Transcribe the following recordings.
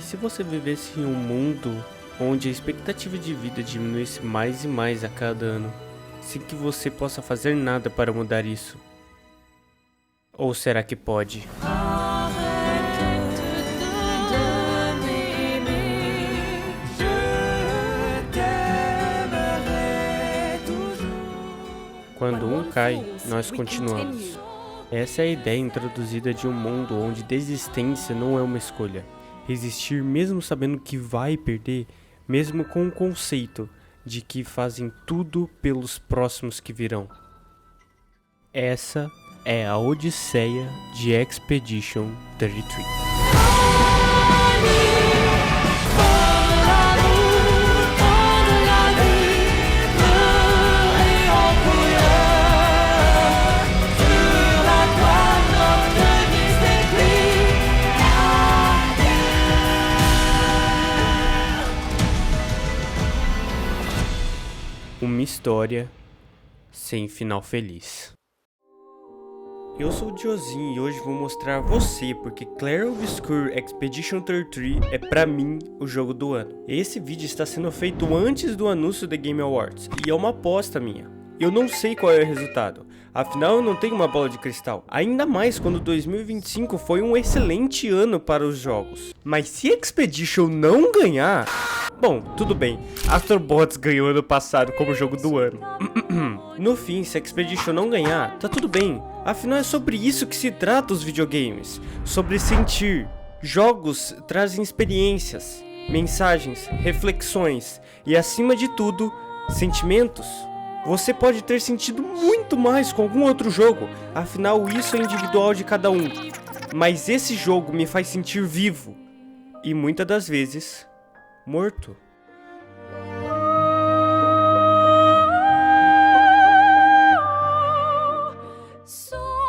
E se você vivesse em um mundo onde a expectativa de vida diminuísse mais e mais a cada ano, sem que você possa fazer nada para mudar isso? Ou será que pode? Quando um cai, nós continuamos. Essa é a ideia introduzida de um mundo onde desistência não é uma escolha. Resistir mesmo sabendo que vai perder, mesmo com o conceito de que fazem tudo pelos próximos que virão. Essa é a Odisseia de Expedition 33. Uma história sem final feliz. Eu sou o Josin e hoje vou mostrar a você porque Clair Obscur Expedition 33 é pra mim o jogo do ano. Esse vídeo está sendo feito antes do anúncio da Game Awards e é uma aposta minha. Eu não sei qual é o resultado, afinal eu não tenho uma bola de cristal, ainda mais quando 2025 foi um excelente ano para os jogos. Mas se Expedition não ganhar... Bom, tudo bem, Astrobots ganhou ano passado como jogo do ano. No fim, se Expedition não ganhar, tá tudo bem. Afinal é sobre isso que se trata os videogames. Sobre sentir. Jogos trazem experiências, mensagens, reflexões e acima de tudo, sentimentos. Você pode ter sentido muito mais com algum outro jogo, afinal isso é individual de cada um. Mas esse jogo me faz sentir vivo. E muitas das vezes... morto.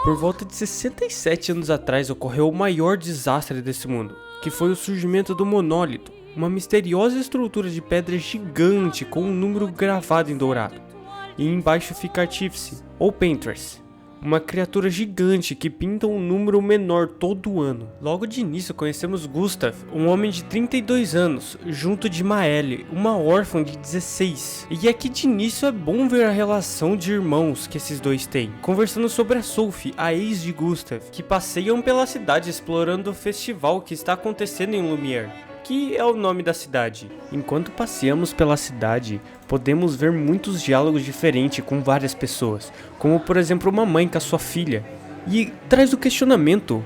Por volta de 67 anos atrás ocorreu o maior desastre desse mundo, que foi o surgimento do monólito, uma misteriosa estrutura de pedra gigante com um número gravado em dourado. E embaixo fica Artífice, ou Paintress, uma criatura gigante que pinta um número menor todo ano. Logo de início conhecemos Gustav, um homem de 32 anos, junto de Maëlle, uma órfã de 16. E aqui de início é bom ver a relação de irmãos que esses dois têm. Conversando sobre a Sophie, a ex de Gustav, que passeiam pela cidade explorando o festival que está acontecendo em Lumière, que é o nome da cidade. Enquanto passeamos pela cidade, podemos ver muitos diálogos diferentes com várias pessoas, como por exemplo uma mãe com a sua filha, e traz o questionamento,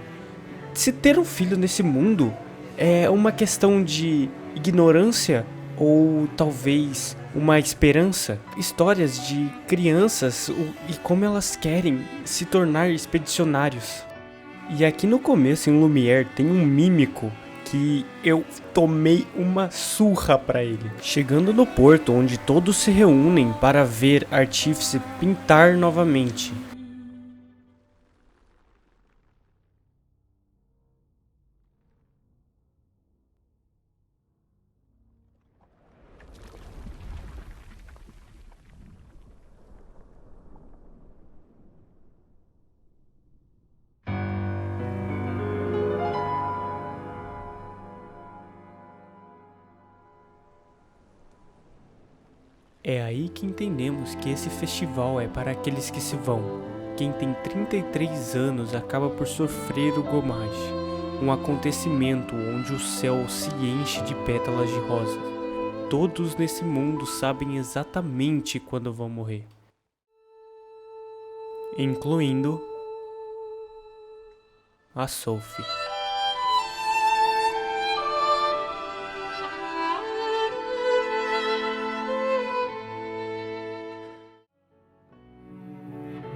se ter um filho nesse mundo é uma questão de ignorância ou talvez uma esperança? Histórias de crianças e como elas querem se tornar expedicionários. E aqui no começo em Lumière tem um mímico que eu tomei uma surra pra ele. Chegando no porto onde todos se reúnem para ver Artífice pintar novamente. É aí que entendemos que esse festival é para aqueles que se vão. Quem tem 33 anos acaba por sofrer o Gomage, um acontecimento onde o céu se enche de pétalas de rosa. Todos nesse mundo sabem exatamente quando vão morrer, incluindo a Sophie.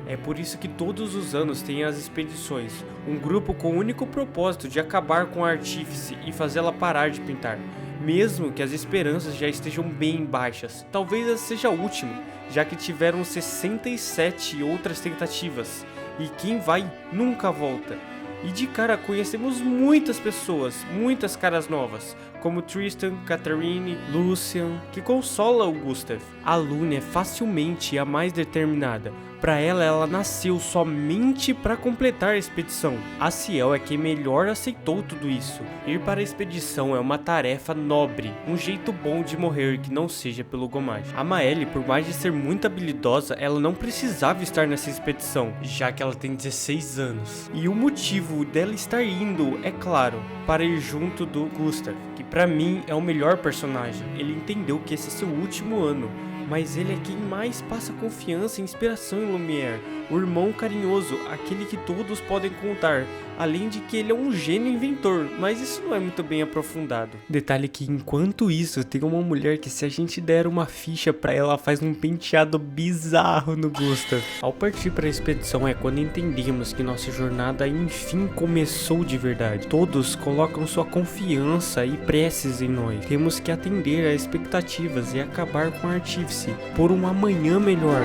É por isso que todos os anos tem as expedições, um grupo com o único propósito de acabar com a Artífice e fazê-la parar de pintar, mesmo que as esperanças já estejam bem baixas. Talvez essa seja a última, já que tiveram 67 outras tentativas, e quem vai nunca volta. E de cara conhecemos muitas pessoas, muitas caras novas, como Tristan, Catherine, Lucian, que consola o Gustav. A Lune é facilmente a mais determinada, para ela nasceu somente para completar a expedição. A Ciel é quem melhor aceitou tudo isso. Ir para a expedição é uma tarefa nobre, um jeito bom de morrer que não seja pelo Gomaj. A Maelle, por mais de ser muito habilidosa, ela não precisava estar nessa expedição, já que ela tem 16 anos. E o motivo dela estar indo, é claro, para ir junto do Gustav, que pra mim é o melhor personagem. Ele entendeu que esse é seu último ano, mas ele é quem mais passa confiança e inspiração em Lumière, o irmão carinhoso, aquele que todos podem contar, além de que ele é um gênio inventor, mas isso não é muito bem aprofundado. Detalhe que enquanto isso, tem uma mulher que se a gente der uma ficha pra ela, faz um penteado bizarro no Gustav. Ao partir para a expedição é quando entendemos que nossa jornada enfim começou de verdade. Todos colocam sua confiança e preces em nós. Temos que atender às expectativas e acabar com o Artífice por um amanhã melhor.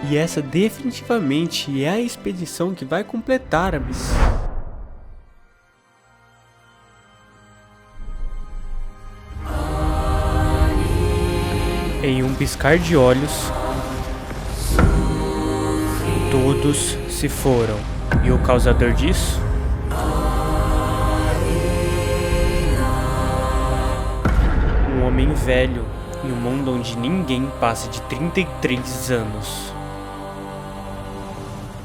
E essa definitivamente é a expedição que vai completar a missão. Em um piscar de olhos, todos se foram. E o causador disso? Um homem velho em um mundo onde ninguém passa de 33 anos.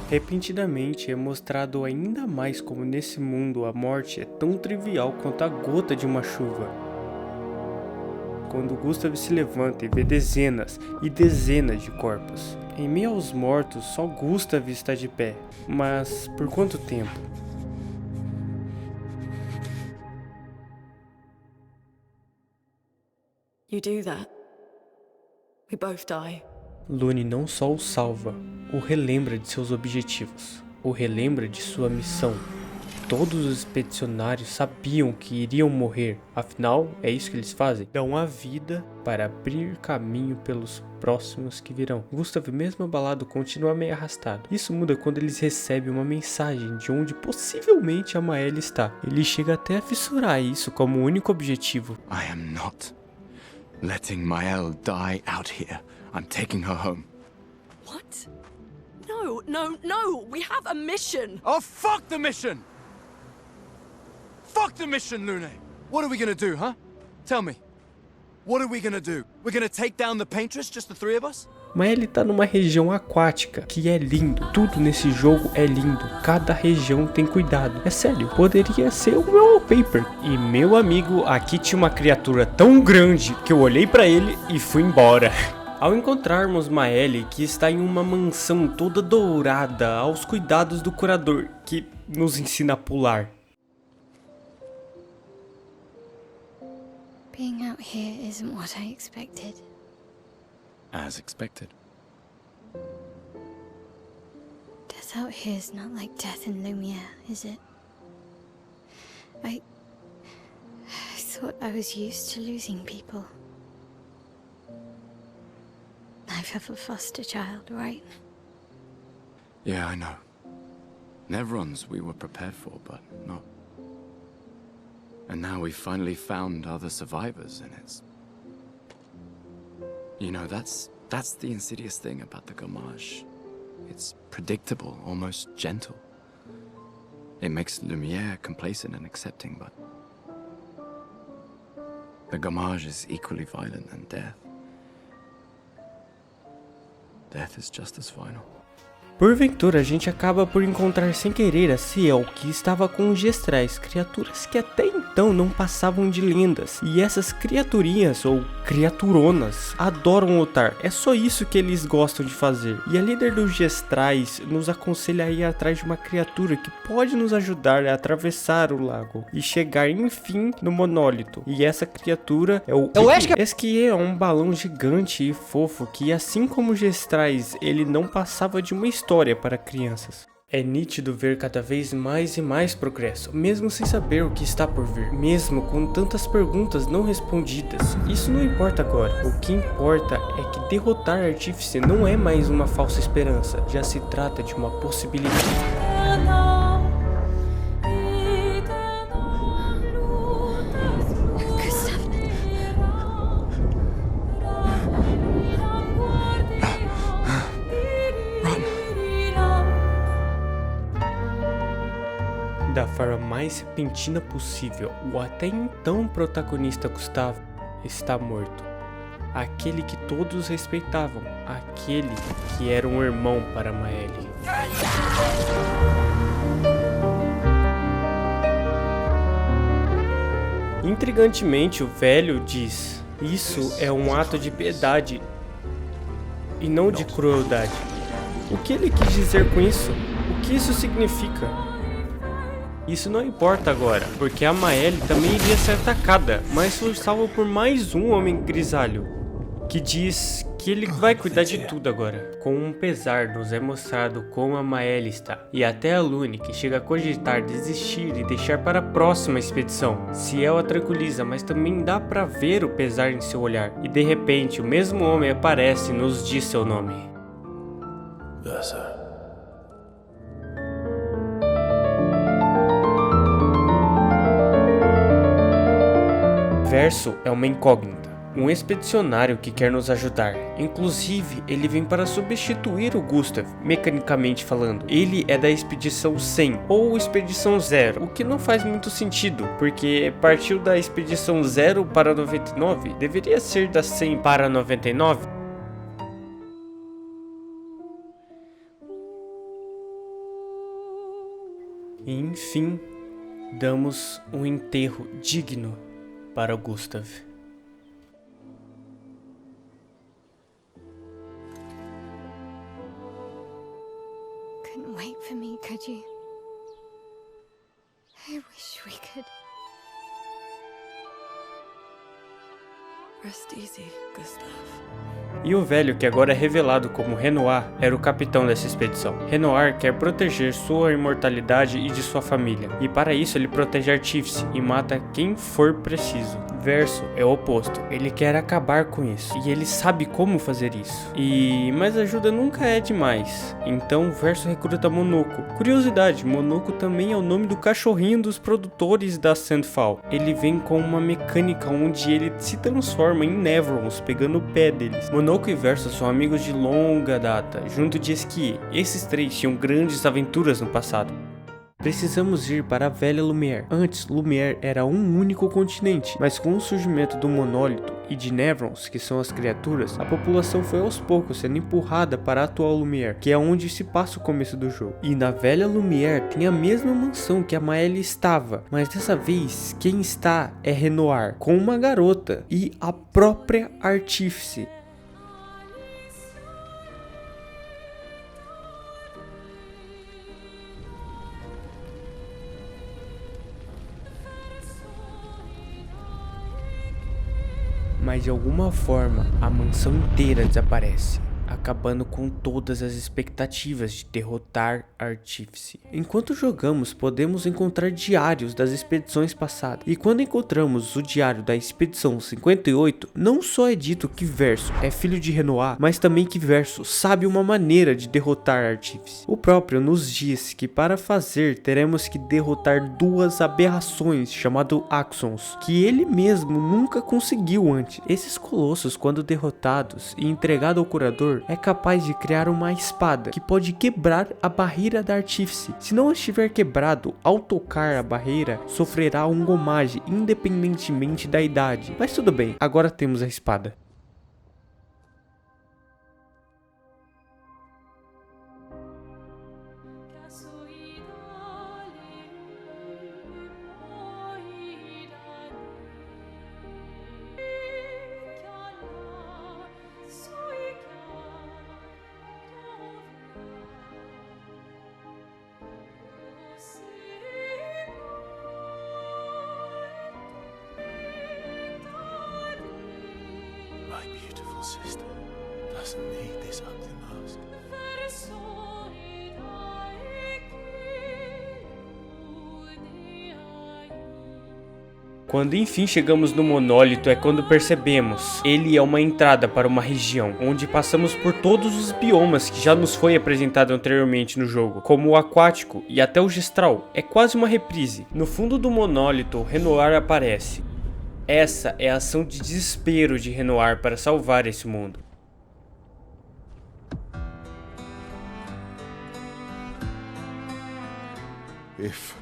Repentinamente é mostrado ainda mais como nesse mundo a morte é tão trivial quanto a gota de uma chuva. Quando Gustav se levanta e vê dezenas e dezenas de corpos. Em meio aos mortos, só Gustav está de pé. Mas por quanto tempo? You do that, we both die. Lune não só o salva, o relembra de seus objetivos, o relembra de sua missão. Todos os expedicionários sabiam que iriam morrer, afinal é isso que eles fazem, dão a vida para abrir caminho pelos próximos que virão. Gustav, mesmo abalado, continua meio arrastado. Isso muda quando eles recebem uma mensagem de onde possivelmente a Maelle está. Ele chega até a fissurar isso como único objetivo. I am not letting Maelle die out here. I'm taking her home. What? No, we have a mission. Oh, fuck the mission! Fuck the mission, Lune! What are we gonna do, huh? Tell me. What are we gonna do? We're gonna take down the Paintress, just the three of us? Mas ele tá numa região aquática, que é lindo. Tudo nesse jogo é lindo. Cada região tem cuidado. É sério, poderia ser o meu wallpaper. E meu amigo, aqui tinha uma criatura tão grande que eu olhei pra ele e fui embora. Ao encontrarmos Maelle, que está em uma mansão toda dourada, aos cuidados do curador, que nos ensina a pular. Being out here isn't what I expected. As expected. Death out here's not like death in Lumière, is it? I thought I was used to losing people. I've have a foster child, right? Yeah, I know. Nevrons we were prepared for, but not. And now we've finally found other survivors, and it's... You know, that's the insidious thing about the Gomaj. It's predictable, almost gentle. It makes Lumière complacent and accepting, but... The Gomaj is equally violent than death. Death is just as final. Porventura, a gente acaba por encontrar sem querer a Ciel, que estava com os Gestrais, criaturas que até então não passavam de lendas. E essas criaturinhas, ou criaturonas, adoram lutar. É só isso que eles gostam de fazer. E a líder dos Gestrais nos aconselha a ir atrás de uma criatura que pode nos ajudar a atravessar o lago e chegar, enfim, no monólito. E essa criatura é o Esquier, é um balão gigante e fofo que, assim como os Gestrais, ele não passava de uma história para crianças. É nítido ver cada vez mais e mais progresso, mesmo sem saber o que está por vir, mesmo com tantas perguntas não respondidas. Isso não importa agora. O que importa é que derrotar Artífice não é mais uma falsa esperança, já se trata de uma possibilidade. forma mais repentina possível, o até então protagonista Gustavo está morto. Aquele que todos respeitavam, aquele que era um irmão para Maëlle. Intrigantemente, o velho diz: isso é um ato de piedade e não de crueldade. O que ele quis dizer com isso? O que isso significa? Isso não importa agora, porque a Maëlle também iria ser atacada, mas foi salvo por mais um homem grisalho, que diz que ele vai cuidar de tudo agora. Com um pesar nos é mostrado como a Maëlle está, e até a Lune, que chega a cogitar desistir e deixar para a próxima expedição. Ciel a tranquiliza, mas também dá para ver o pesar em seu olhar, e de repente o mesmo homem aparece e nos diz seu nome. Versa. Verso é uma incógnita, um expedicionário que quer nos ajudar. Inclusive, ele vem para substituir o Gustav, mecanicamente falando. Ele é da expedição 100 ou expedição 0, o que não faz muito sentido, porque partiu da expedição 0 para 99, deveria ser da 100 para 99. E enfim, damos um enterro digno para Gustav. Couldn't wait for me, could you? I wish we could. Rest easy, Gustav. E o velho, que agora é revelado como Renoir, era o capitão dessa expedição. Renoir quer proteger sua imortalidade e de sua família, e para isso ele protege Artífice e mata quem for preciso. Verso é o oposto, ele quer acabar com isso, e ele sabe como fazer isso. Mas ajuda nunca é demais, então Verso recruta Monoko. Curiosidade, Monoko também é o nome do cachorrinho dos produtores da Sandfall. Ele vem com uma mecânica onde ele se transforma em Nevrons, pegando o pé deles. Monoko e Verso são amigos de longa data, junto de esqui. Esses três tinham grandes aventuras no passado. Precisamos ir para a velha Lumière. Antes, Lumière era um único continente, mas com o surgimento do monólito e de Nevrons, que são as criaturas, a população foi aos poucos sendo empurrada para a atual Lumière, que é onde se passa o começo do jogo. E na velha Lumière tem a mesma mansão que a Maëlle estava, mas dessa vez quem está é Renoir, com uma garota e a própria Artífice. Mas de alguma forma a mansão inteira desaparece, acabando com todas as expectativas de derrotar Artífice. Enquanto jogamos, podemos encontrar diários das expedições passadas, e quando encontramos o diário da expedição 58, não só é dito que Verso é filho de Renoir, mas também que Verso sabe uma maneira de derrotar Artífice. O próprio nos diz que para fazer teremos que derrotar duas aberrações chamadas Axons, que ele mesmo nunca conseguiu antes. Esses colossos, quando derrotados e entregados ao curador, é capaz de criar uma espada que pode quebrar a barreira da Artífice. Se não estiver quebrado, ao tocar a barreira, sofrerá um gomage independentemente da idade. Mas tudo bem, agora temos a espada. My beautiful sister doesn't need this ugly mask. Quando enfim chegamos no monólito é quando percebemos, ele é uma entrada para uma região, onde passamos por todos os biomas que já nos foi apresentado anteriormente no jogo, como o aquático e até o gestral, é quase uma reprise. No fundo do monólito, Renoir aparece. Essa é a ação de desespero de Renoir para salvar esse mundo. If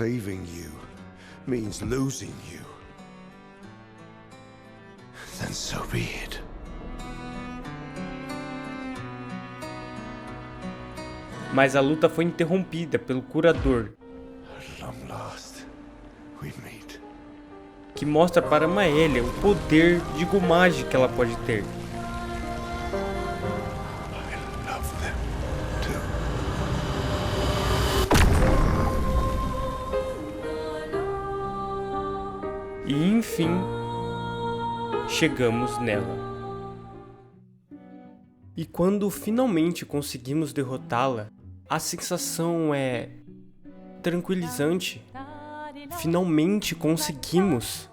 saving you means losing you, then so be it. Mas a luta foi interrompida pelo curador, At long last, we meet. que mostra para Maélia o poder de gomagem que ela pode ter. I love them too. E enfim, chegamos nela. E quando finalmente conseguimos derrotá-la, a sensação é tranquilizante. Finalmente conseguimos,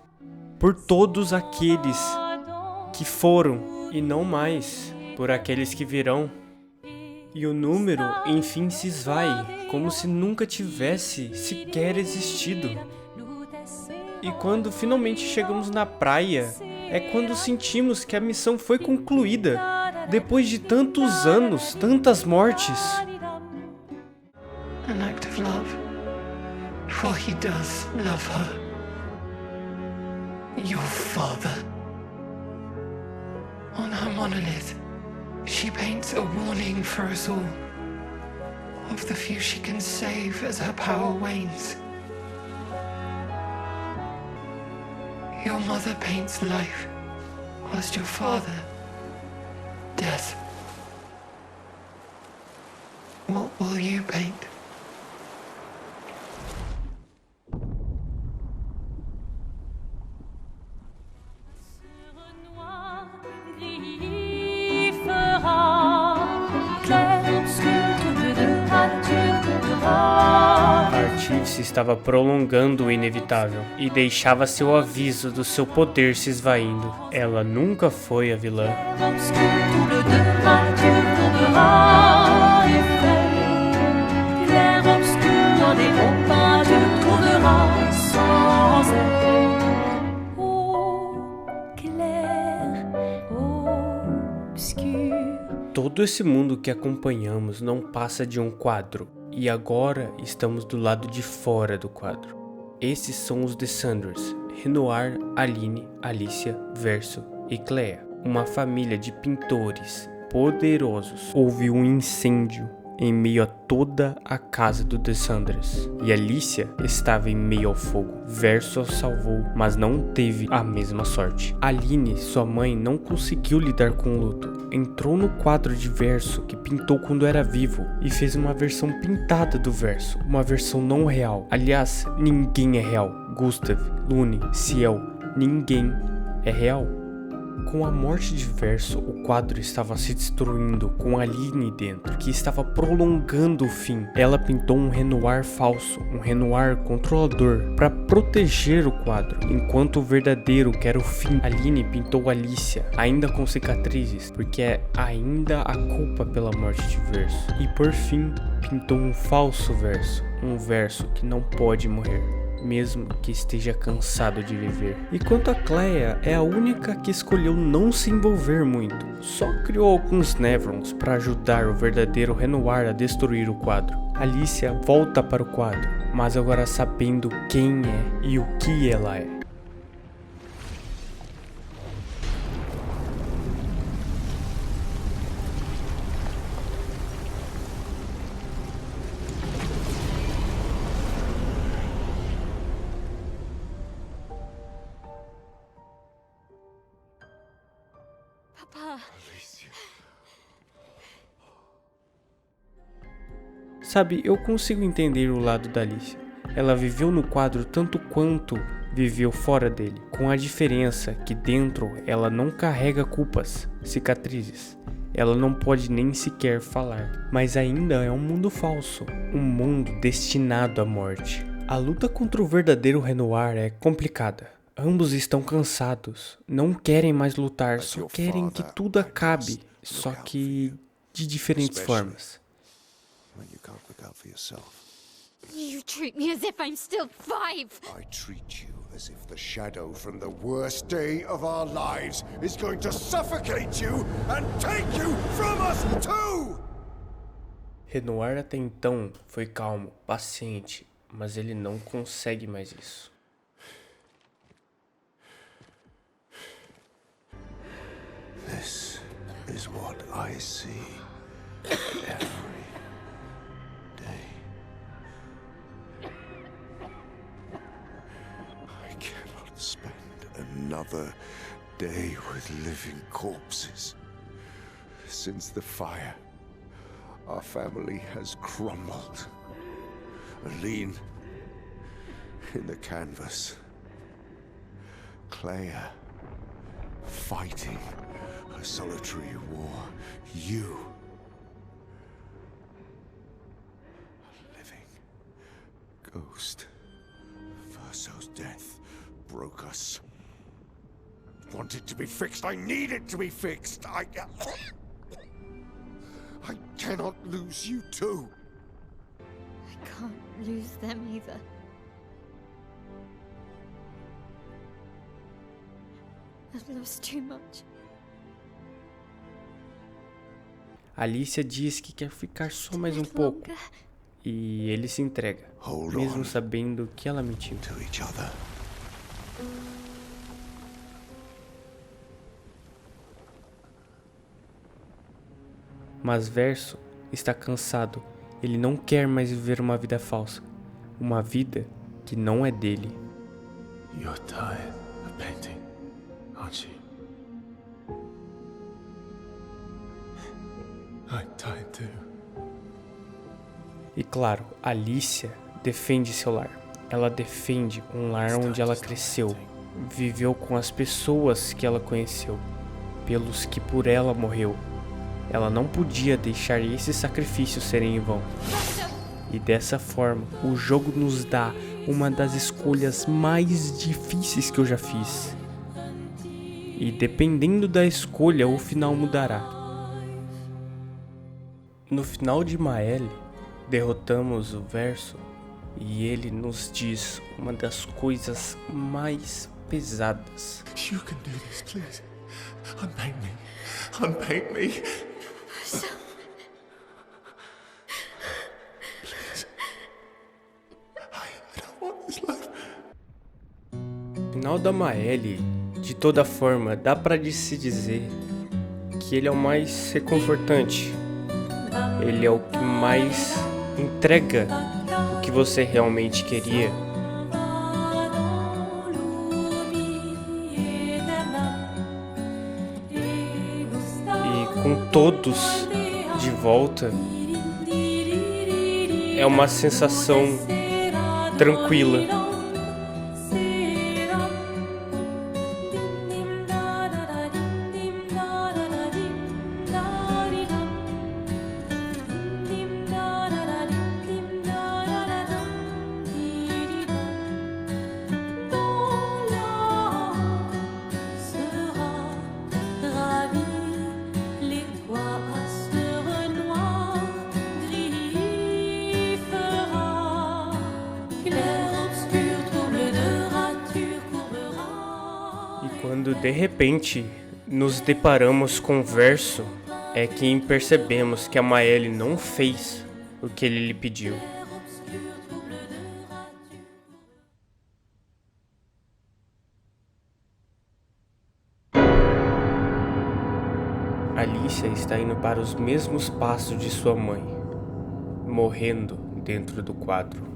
por todos aqueles que foram e não mais por aqueles que virão. E o número enfim se esvai, como se nunca tivesse sequer existido. E quando finalmente chegamos na praia, é quando sentimos que a missão foi concluída, depois de tantos anos, tantas mortes. An act of love, for he does love her. Your father. On her monolith, she paints a warning for us all, of the few she can save as her power wanes. Your mother paints life, whilst your father, death. What will you paint? Artífice estava prolongando o inevitável e deixava seu aviso do seu poder se esvaindo. Ela nunca foi a vilã. Todo esse mundo que acompanhamos não passa de um quadro, e agora estamos do lado de fora do quadro. Esses são os Descenders, Renoir, Aline, Alicia, Verso e Clea, uma família de pintores poderosos. Houve um incêndio em meio a toda a casa do Descenders, e Alicia estava em meio ao fogo. Verso a salvou, mas não teve a mesma sorte. Aline, sua mãe, não conseguiu lidar com o luto. Entrou no quadro de Verso que pintou quando era vivo e fez uma versão pintada do Verso, uma versão não real. Aliás, ninguém é real. Gustav, Lune, Ciel, ninguém é real. Com a morte de Verso, o quadro estava se destruindo com Aline dentro, que estava prolongando o fim. Ela pintou um Renoir falso, um Renoir controlador, para proteger o quadro, enquanto o verdadeiro, que era o fim. Aline pintou Alicia, ainda com cicatrizes, porque é ainda a culpa pela morte de Verso. E por fim, pintou um falso Verso, um Verso que não pode morrer, mesmo que esteja cansado de viver. E quanto a Clea, é a única que escolheu não se envolver muito. Só criou alguns Nevrons para ajudar o verdadeiro Renoir a destruir o quadro. Alicia volta para o quadro, mas agora sabendo quem é e o que ela é. Sabe, eu consigo entender o lado da Alicia. Ela viveu no quadro tanto quanto viveu fora dele, com a diferença que dentro ela não carrega culpas, cicatrizes. Ela não pode nem sequer falar, mas ainda é um mundo falso, um mundo destinado à morte. A luta contra o verdadeiro Renoir é complicada. Ambos estão cansados, não querem mais lutar, só querem que tudo acabe, só que de diferentes formas. You treat me as if I'm still 5. I treat you as if the shadow from the worst day of our lives is going to suffocate you and take you from us too! Renoir até então foi calmo, paciente, mas ele não consegue mais isso. This is what I see every day. I cannot spend another day with living corpses. Since the fire, our family has crumbled. Aline in the canvas. Clea fighting a solitary war. You, a living ghost. Verso's death broke us. Wanted to be fixed. I need it to be fixed. I cannot lose you too. I can't lose them either. I've lost too much. Alicia diz que quer ficar só mais um pouco. E ele se entrega, mesmo sabendo que ela mentiu. To each other. Mas Verso está cansado. Ele não quer mais viver uma vida falsa. Uma vida que não é dele. You're tired of painting, aren't you? I'm tired too. E claro, Alicia defende seu lar. Ela defende um lar onde ela cresceu. Viveu com as pessoas que ela conheceu. Pelos que por ela morreu. Ela não podia deixar esses sacrifícios serem em vão. E dessa forma, o jogo nos dá uma das escolhas mais difíceis que eu já fiz. E dependendo da escolha, o final mudará. No final de Maelle, derrotamos o Verso e ele nos diz uma das coisas mais pesadas. You can do this, please. Unpaint me. Unpaint me. Please. I don't want this life. No final da Maelle, de toda forma, dá pra se dizer que ele é o mais reconfortante. Ele é o que mais entrega o que você realmente queria. E com todos de volta, é uma sensação tranquila. Quando de repente nos deparamos com o Verso, é que percebemos que a Maelle não fez o que ele lhe pediu. Alicia está indo para os mesmos passos de sua mãe, morrendo dentro do quadro.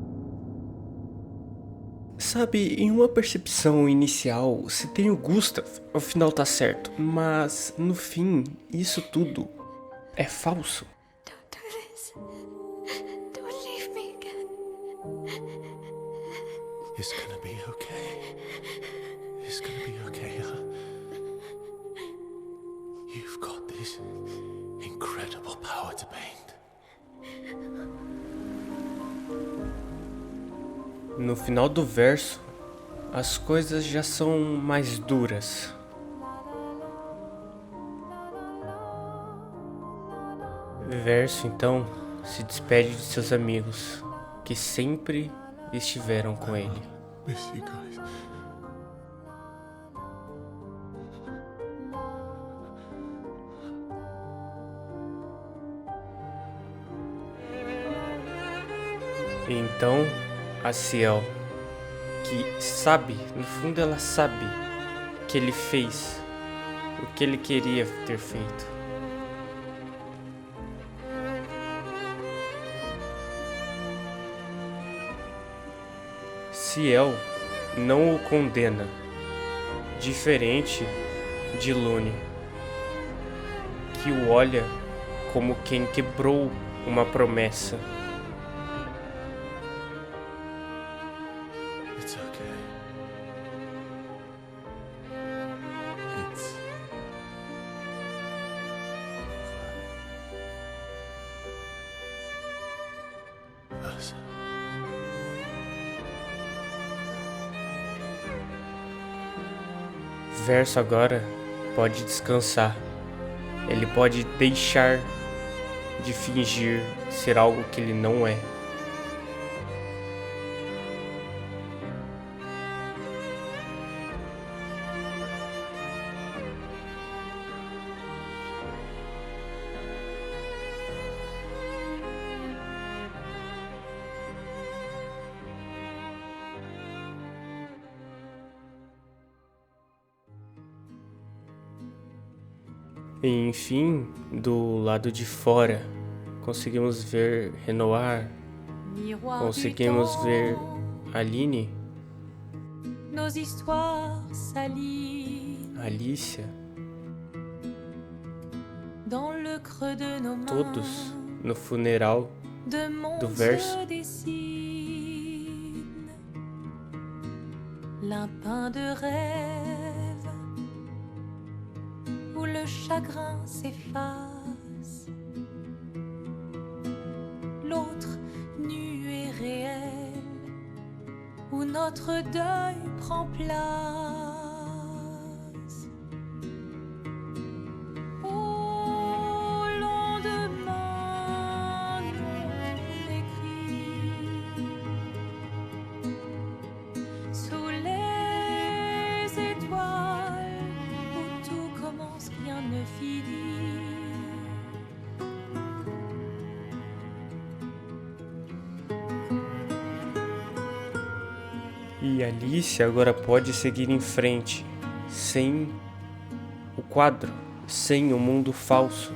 Sabe, em uma percepção inicial, você tem o Gustav, o final tá certo, mas no fim, isso tudo é falso. Don't do this. Don't leave me again. It's gonna be okay. It's gonna be okay, huh? You've got this incredible power to paint. No final do Verso, as coisas já são mais duras. Verso, então, se despede de seus amigos, que sempre estiveram com ele. Miss you guys. E então, a Ciel, que sabe, no fundo ela sabe que ele fez o que ele queria ter feito. Ciel não o condena, diferente de Lune, que o olha como quem quebrou uma promessa. It's okay. It's us. Verso agora pode descansar. Ele pode deixar de fingir ser algo que ele não é. E enfim, do lado de fora, conseguimos ver Renoir, conseguimos ver Aline, Nos histoires s'alignent Alicia, dans le creux de nos mains. todos no funeral De mon do verso. se dessine l'un peint de rêve où le chagrin s'efface, l'autre nu et réel où notre deuil prend place. Au lendemain non écrit, sous les étoiles où tout commence, rien ne finit. E Alicia agora pode seguir em frente, sem o quadro, sem o mundo falso.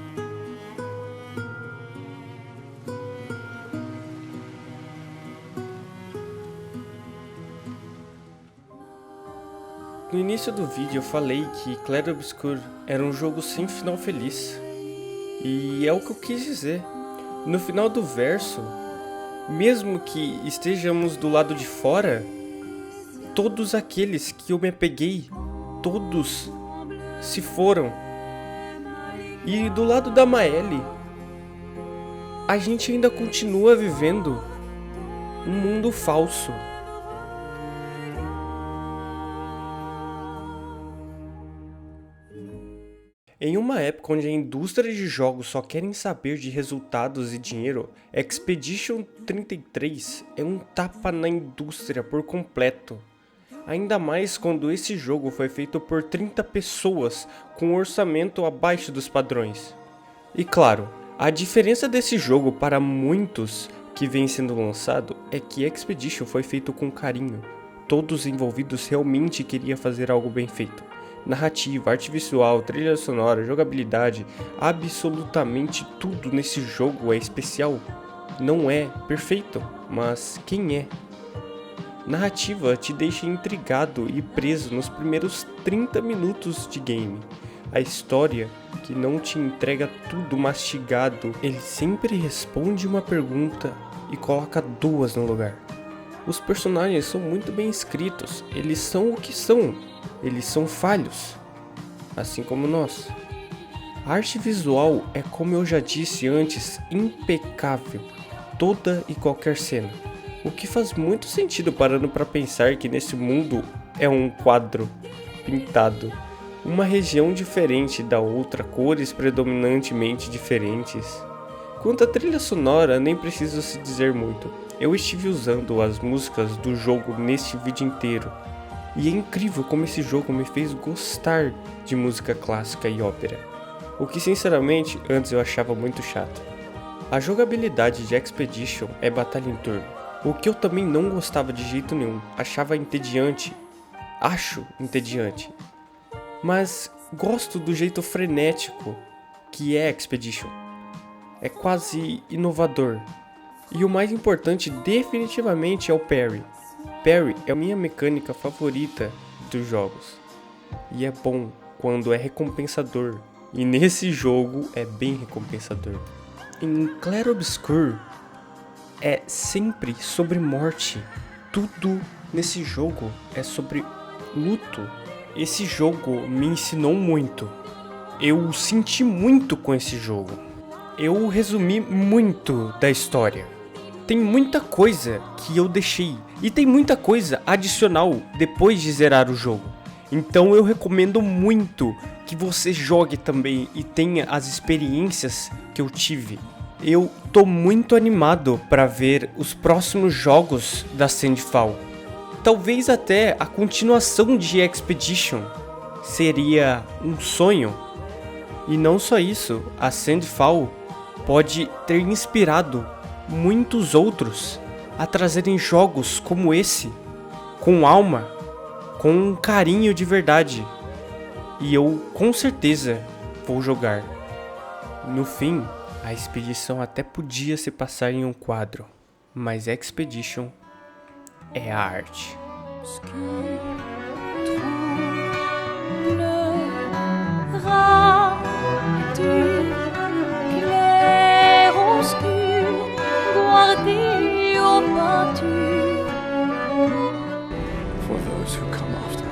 No início do vídeo eu falei que Clair Obscur era um jogo sem final feliz. E é o que eu quis dizer. No final do verso, mesmo que estejamos do lado de fora, todos aqueles que eu me apeguei, todos se foram. E do lado da Maëlle, a gente ainda continua vivendo um mundo falso. Em uma época onde a indústria de jogos só querem saber de resultados e dinheiro, Expedition 33 é um tapa na indústria por completo. Ainda mais quando esse jogo foi feito por 30 pessoas com um orçamento abaixo dos padrões. E claro, a diferença desse jogo para muitos que vem sendo lançado é que Expedition foi feito com carinho. Todos os envolvidos realmente queriam fazer algo bem feito. Narrativa, arte visual, trilha sonora, jogabilidade, absolutamente tudo nesse jogo é especial. Não é perfeito, mas quem é? Narrativa te deixa intrigado e preso nos primeiros 30 minutos de game. A história, que não te entrega tudo mastigado, ele sempre responde uma pergunta e coloca duas no lugar. Os personagens são muito bem escritos, eles são o que são, eles são falhos, assim como nós. A arte visual é, como eu já disse antes, impecável, toda e qualquer cena. O que faz muito sentido parando para pensar que nesse mundo é um quadro pintado, uma região diferente da outra, cores predominantemente diferentes. Quanto à trilha sonora, nem preciso se dizer muito. Eu estive usando as músicas do jogo neste vídeo inteiro. E é incrível como esse jogo me fez gostar de música clássica e ópera. O que sinceramente antes eu achava muito chato. A jogabilidade de Expedition é batalha em turno. O que eu também não gostava de jeito nenhum, achava entediante, acho entediante, mas gosto do jeito frenético que é Expedition. É quase inovador. E o mais importante definitivamente é o parry. Parry é a minha mecânica favorita dos jogos. E é bom quando é recompensador. E nesse jogo é bem recompensador. Em Clair Obscur é sempre sobre morte. Tudo nesse jogo é sobre luto. Esse jogo me ensinou muito. Eu senti muito com esse jogo. Eu resumi muito da história. Tem muita coisa que eu deixei. E tem muita coisa adicional depois de zerar o jogo. Então eu recomendo muito que você jogue também e tenha as experiências que eu tive. Eu tô muito animado para ver os próximos jogos da Sandfall. Talvez até a continuação de Expedition seria um sonho. E não só isso, a Sandfall pode ter inspirado muitos outros a trazerem jogos como esse, com alma, com um carinho de verdade. E eu com certeza vou jogar. No fim, a expedição até podia se passar em um quadro, mas Expedition é a arte. For those who come after.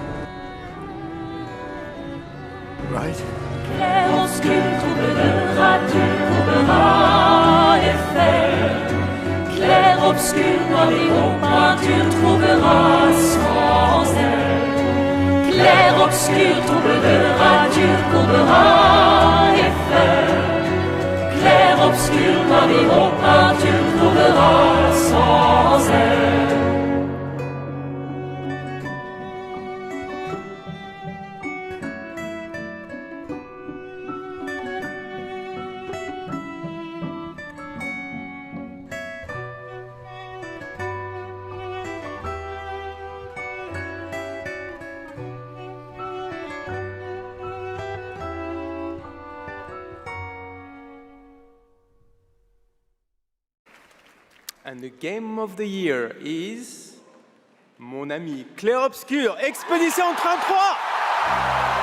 Right? Clair-obscur, troublera-tu, courbera les faits. Clair-obscur, noir et haut, peinture trouvera sans elle. Clair-obscur, troublera-tu, courbera les faits. Clair-obscur, noir et haut, peinture trouvera sans elle. And the game of the year is mon ami Clair Obscur, Expedition 33.